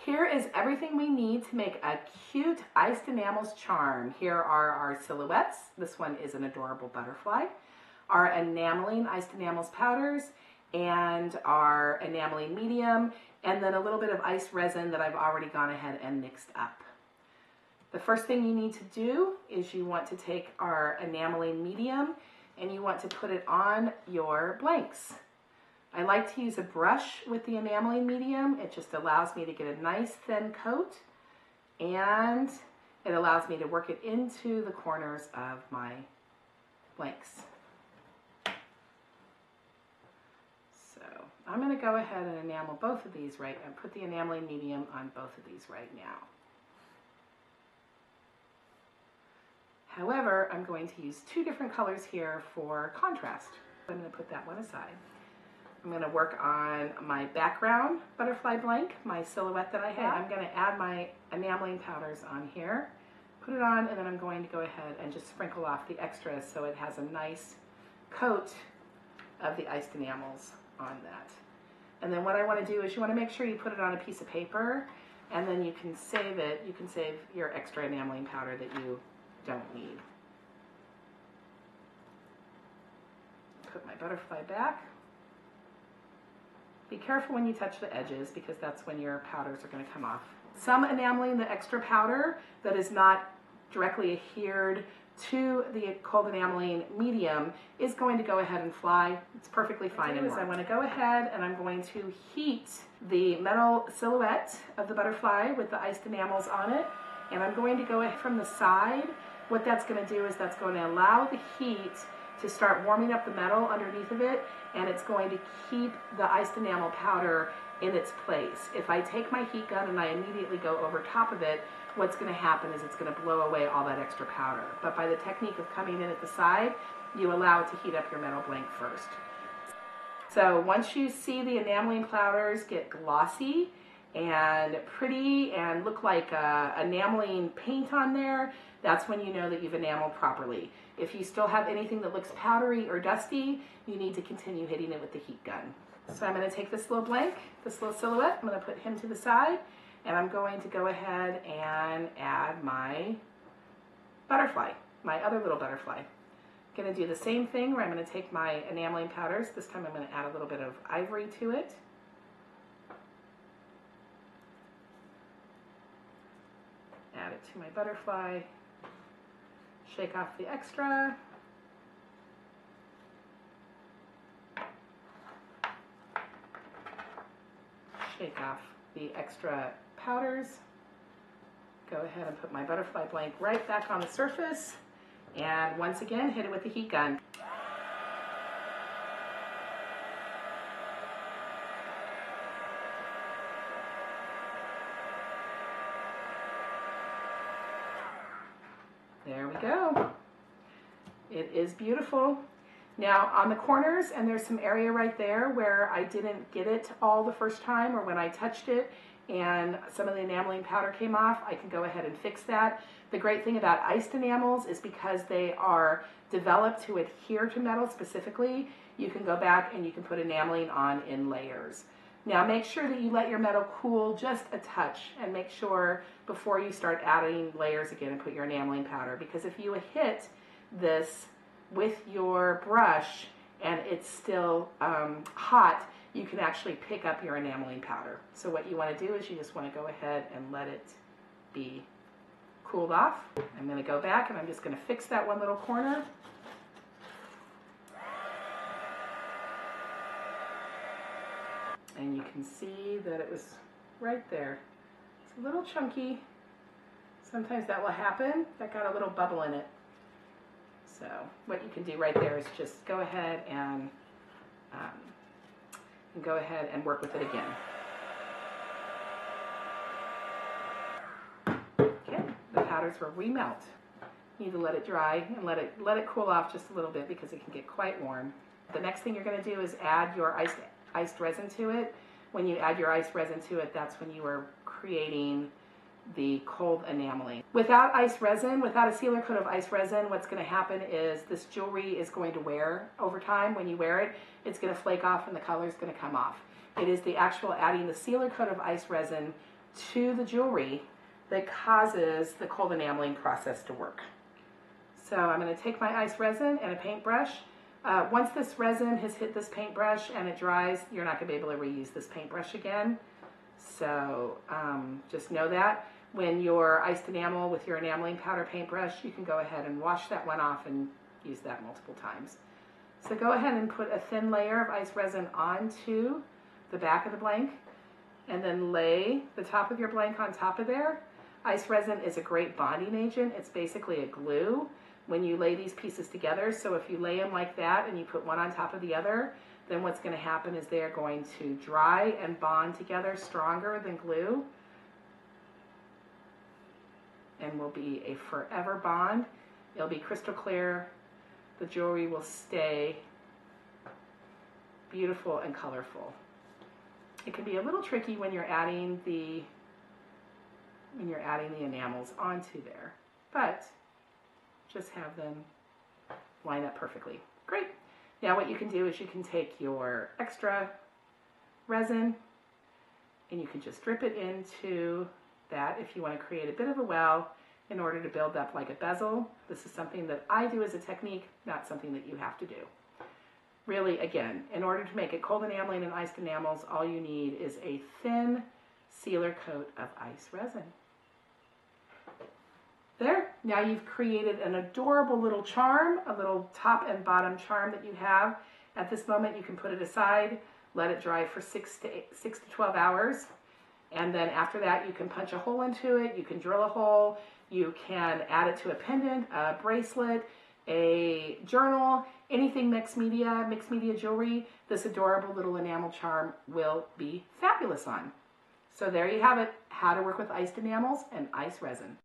Here is everything we need to make a cute iced enamels charm. Here are our silhouettes. This one is an adorable butterfly. Our enameling iced enamels powders and our enameling medium, and then a little bit of iced resin that I've already gone ahead and mixed up. The first thing you need to do is you want to take our enameling medium and you want to put it on your blanks. I like to use a brush with the enameling medium. It just allows me to get a nice thin coat, and it allows me to work it into the corners of my blanks. So I'm going to go ahead and enamel both of these and put the enameling medium on both of these right now. However, I'm going to use two different colors here for contrast. I'm going to put that one aside. I'm going to work on my background butterfly blank, my silhouette that I have. I'm going to add my enameling powders on here, put it on, and then I'm going to go ahead and just sprinkle off the extras so it has a nice coat of the iced enamels on that. And then what I want to do is you want to make sure you put it on a piece of paper, and then you can save it. You can save your extra enameling powder that you don't need. Put my butterfly back. Be careful when you touch the edges because that's when your powders are going to come off. Some enameling, the extra powder that is not directly adhered to the cold enameling medium, is going to go ahead and fly. It's perfectly fine. I want to go ahead and I'm going to heat the metal silhouette of the butterfly with the iced enamels on it, and I'm going to go ahead from the side. What that's going to do is that's going to allow the heat to start warming up the metal underneath of it, and it's going to keep the iced enamel powder in its place. If I take my heat gun and I immediately go over top of it, what's going to happen is it's going to blow away all that extra powder. But by the technique of coming in at the side, you allow it to heat up your metal blank first. So once you see the enameling powders get glossy and pretty and look like enameling paint on there, that's when you know that you've enameled properly. If you still have anything that looks powdery or dusty, you need to continue hitting it with the heat gun. So I'm going to take this little blank, this little silhouette, I'm going to put him to the side, and I'm going to go ahead and add my butterfly, my other little butterfly. I'm going to do the same thing where I'm going to take my enameling powders. This time I'm going to add a little bit of ivory to it. Add it to my butterfly. Shake off the extra. Shake off the extra powders. Go ahead and put my butterfly blank right back on the surface. And once again, hit it with the heat gun. There we go. It is beautiful. Now on the corners, and there's some area right there where I didn't get it all the first time, or when I touched it and some of the enameling powder came off, I can go ahead and fix that. The great thing about iced enamels is because they are developed to adhere to metal specifically, you can go back and you can put enameling on in layers. Now make sure that you let your metal cool just a touch, and make sure before you start adding layers again and put your enameling powder, because if you hit this with your brush and it's still hot, you can actually pick up your enameling powder. So what you want to do is you just want to go ahead and let it be cooled off. I'm going to go back and I'm just going to fix that one little corner. And you can see that it was right there. It's a little chunky. Sometimes that will happen. That got a little bubble in it. So what you can do right there is just go ahead and work with it again. Okay, the powders will remelt. You need to let it dry and let it cool off just a little bit because it can get quite warm. The next thing you're going to do is add your iced resin to it. When you add your iced resin to it, that's when you are creating the cold enameling. Without iced resin, without a sealer coat of iced resin, what's going to happen is this jewelry is going to wear over time. When you wear it, it's going to flake off and the color is going to come off. It is the actual adding the sealer coat of iced resin to the jewelry that causes the cold enameling process to work. So I'm going to take my ice resin and a paintbrush. Once this resin has hit this paintbrush and it dries, you're not going to be able to reuse this paintbrush again. So just know that. When you're iced enamel with your enameling powder paintbrush, you can go ahead and wash that one off and use that multiple times. So go ahead and put a thin layer of ice resin onto the back of the blank, and then lay the top of your blank on top of there. Ice resin is a great bonding agent. It's basically a glue when you lay these pieces together. So if you lay them like that and you put one on top of the other, then what's going to happen is they're going to dry and bond together stronger than glue, and will be a forever bond. It'll be crystal clear. The jewelry will stay beautiful and colorful. It can be a little tricky when you're adding the enamels onto there, but just have them line up perfectly. Great. Now what you can do is you can take your extra resin and you can just drip it into that if you want to create a bit of a well in order to build up like a bezel. This is something that I do as a technique, not something that you have to do. Really, again, in order to make it cold enameling and iced enamels, all you need is a thin sealer coat of ice resin. There, now you've created an adorable little charm, a little top and bottom charm that you have. At this moment, you can put it aside, let it dry for 6 to 12 hours. And then after that, you can punch a hole into it, you can drill a hole, you can add it to a pendant, a bracelet, a journal, anything mixed media jewelry. This adorable little enamel charm will be fabulous on. So there you have it, how to work with iced enamels and ice resin.